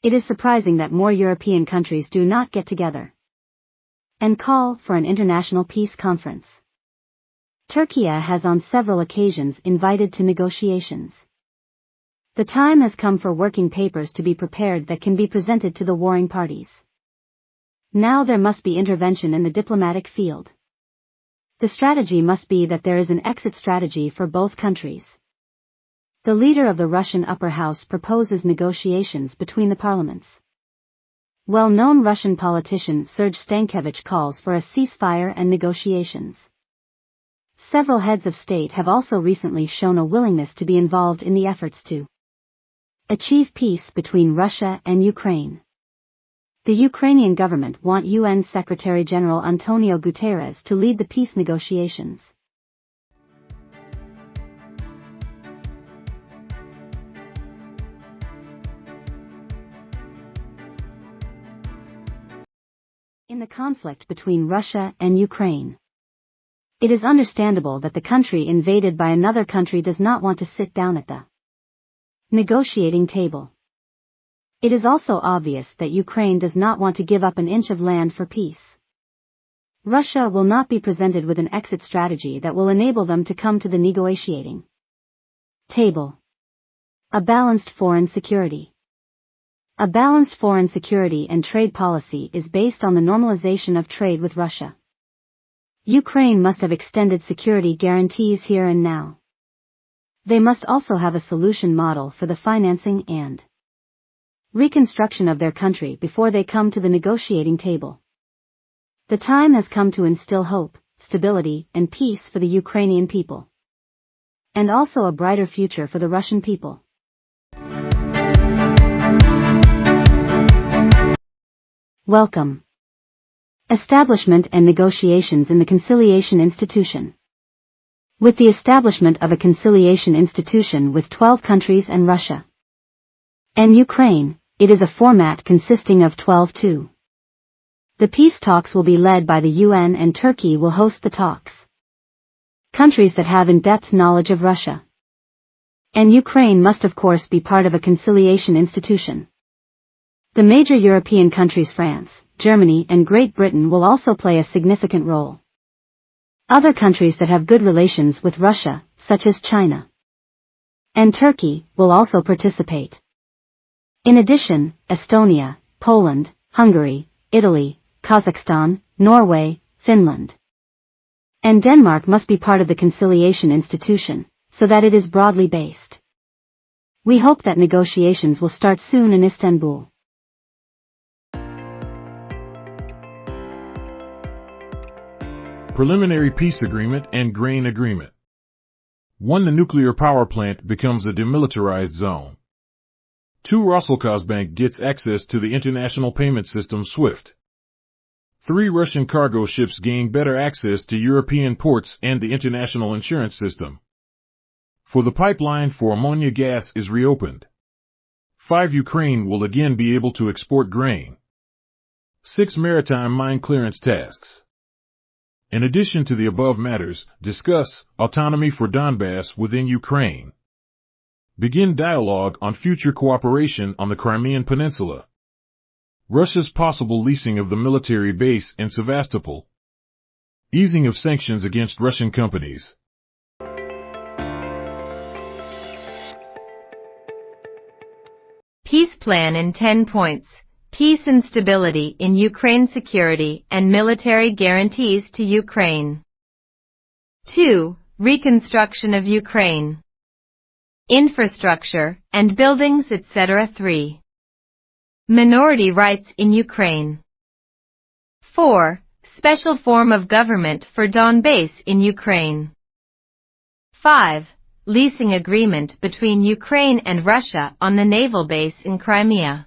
It is surprising that more European countries do not get together and call for an international peace conference. Turkey has on several occasions invited to negotiations. The time has come for working papers to be prepared that can be presented to the warring parties. Now there must be intervention in the diplomatic field. The strategy must be that there is an exit strategy for both countries. The leader of the Russian upper house proposes negotiations between the parliaments. Well-known Russian politician Sergei Stankevich calls for a ceasefire and negotiations. Several heads of state have also recently shown a willingness to be involved in the efforts to achieve peace between Russia and Ukraine. The Ukrainian government want UN Secretary-General Antonio Guterres to lead the peace negotiations. In the conflict between Russia and Ukraine, it is understandable that the country invaded by another country does not want to sit down at the negotiating table. It is also obvious that Ukraine does not want to give up an inch of land for peace. Russia will not be presented with an exit strategy that will enable them to come to the negotiating table. A balanced foreign security. A balanced foreign security and trade policy is based on the normalization of trade with Russia. Ukraine must have extended security guarantees here and now. They must also have a solution model for the financing and reconstruction of their country before they come to the negotiating table. The time has come to instill hope, stability, and peace for the Ukrainian people, and also a brighter future for the Russian people. Welcome. Establishment and negotiations in the conciliation institution. With the establishment of a conciliation institution with 12 countries and Russia and Ukraine, it is a format consisting of 12-2. The peace talks will be led by the UN and Turkey will host the talks. Countries that have in-depth knowledge of Russia and Ukraine must of course be part of a conciliation institution. The major European countries France, Germany and Great Britain will also play a significant role. Other countries that have good relations with Russia, such as China and Turkey, will also participate. In addition, Estonia, Poland, Hungary, Italy, Kazakhstan, Norway, Finland, and Denmark must be part of the conciliation institution, so that it is broadly based. We hope that negotiations will start soon in Istanbul. Preliminary peace agreement and grain agreement. 1. The nuclear power plant becomes a demilitarized zone. 2. Rosalkazbank gets access to the international payment system SWIFT. 3. Russian cargo ships gain better access to European ports and the international insurance system. 4. The pipeline for ammonia gas is reopened. 5. Ukraine will again be able to export grain. 6. Maritime mine clearance tasks. In addition to the above matters, discuss autonomy for Donbass within Ukraine. Begin dialogue on future cooperation on the Crimean Peninsula. Russia's possible leasing of the military base in Sevastopol. Easing of sanctions against Russian companies. Peace plan in 10 points. Peace and stability in Ukraine, security and military guarantees to Ukraine. 2. Reconstruction of Ukraine. Infrastructure and buildings, etc. 3. Minority rights in Ukraine. 4. Special form of government for Donbass in Ukraine. 5. Leasing agreement between Ukraine and Russia on the naval base in Crimea.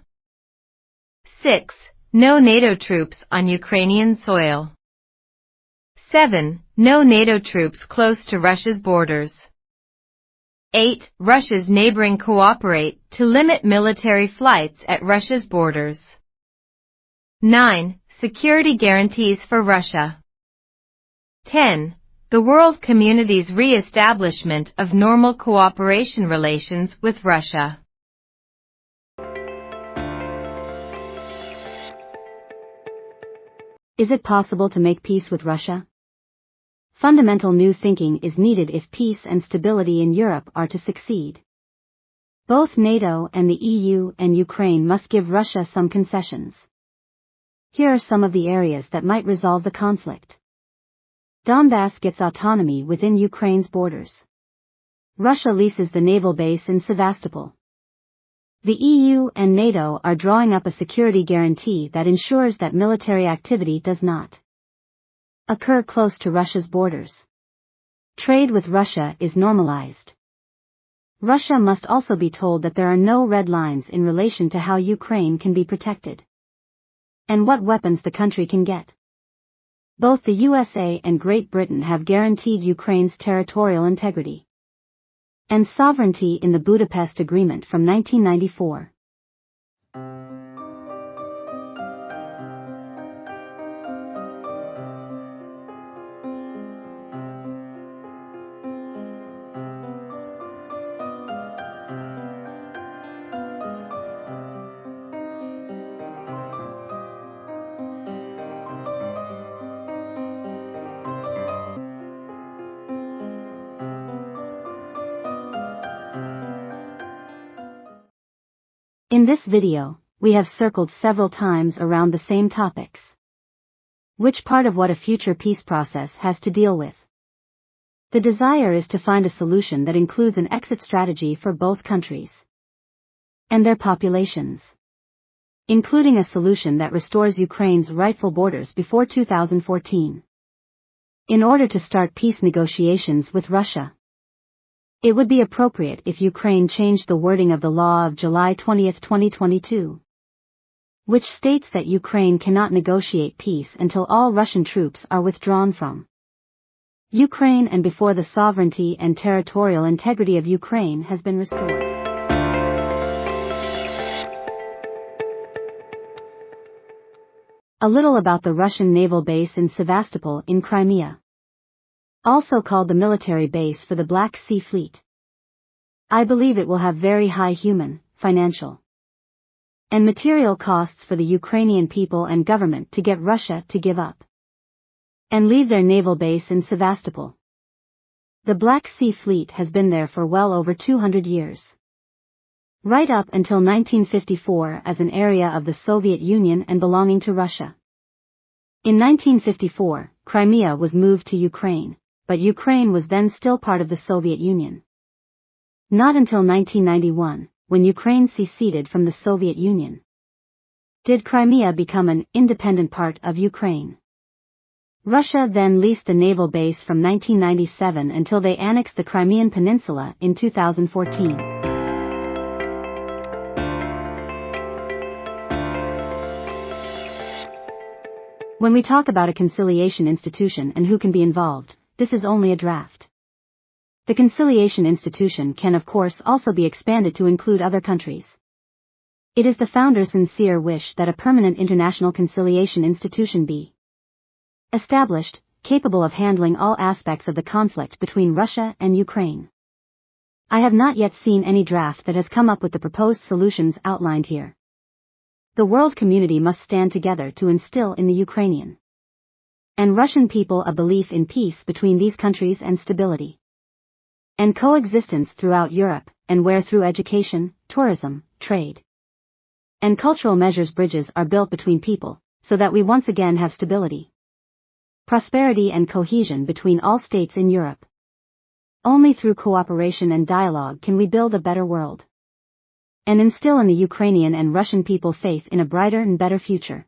6. No NATO troops on Ukrainian soil. 7. No NATO troops close to Russia's borders. 8. Russia's neighboring cooperate to limit military flights at Russia's borders. 9. Security guarantees for Russia. 10. The world community's re-establishment of normal cooperation relations with Russia. Is it possible to make peace with Russia? Fundamental new thinking is needed if peace and stability in Europe are to succeed. Both NATO and the EU and Ukraine must give Russia some concessions. Here are some of the areas that might resolve the conflict. Donbass gets autonomy within Ukraine's borders. Russia leases the naval base in Sevastopol. The EU and NATO are drawing up a security guarantee that ensures that military activity does not occur close to Russia's borders. Trade with Russia is normalized. Russia must also be told that there are no red lines in relation to how Ukraine can be protected and what weapons the country can get. Both the USA and Great Britain have guaranteed Ukraine's territorial integrity and sovereignty in the Budapest Agreement from 1994. In this video, we have circled several times around the same topics. Which part of what a future peace process has to deal with? The desire is to find a solution that includes an exit strategy for both countries and their populations, including a solution that restores Ukraine's rightful borders before 2014. In order to start peace negotiations with Russia, it would be appropriate if Ukraine changed the wording of the law of July 20, 2022, which states that Ukraine cannot negotiate peace until all Russian troops are withdrawn from Ukraine and before the sovereignty and territorial integrity of Ukraine has been restored. A little about the Russian naval base in Sevastopol in Crimea, also called the military base for the Black Sea Fleet. I believe it will have very high human, financial, and material costs for the Ukrainian people and government to get Russia to give up and leave their naval base in Sevastopol. The Black Sea Fleet has been there for well over 200 years, right up until 1954 as an area of the Soviet Union and belonging to Russia. In 1954, Crimea was moved to Ukraine, but Ukraine was then still part of the Soviet Union. Not until 1991, when Ukraine seceded from the Soviet Union, did Crimea become an independent part of Ukraine. Russia then leased the naval base from 1997 until they annexed the Crimean Peninsula in 2014. When we talk about a conciliation institution and who can be involved, this is only a draft. The conciliation institution can of course also be expanded to include other countries. It is the founder's sincere wish that a permanent international conciliation institution be established, capable of handling all aspects of the conflict between Russia and Ukraine. I have not yet seen any draft that has come up with the proposed solutions outlined here. The world community must stand together to instill in the Ukrainian and Russian people a belief in peace between these countries and stability and coexistence throughout Europe, and where through education, tourism, trade, and cultural measures bridges are built between people, so that we once again have stability, prosperity and cohesion between all states in Europe. Only through cooperation and dialogue can we build a better world and instill in the Ukrainian and Russian people faith in a brighter and better future.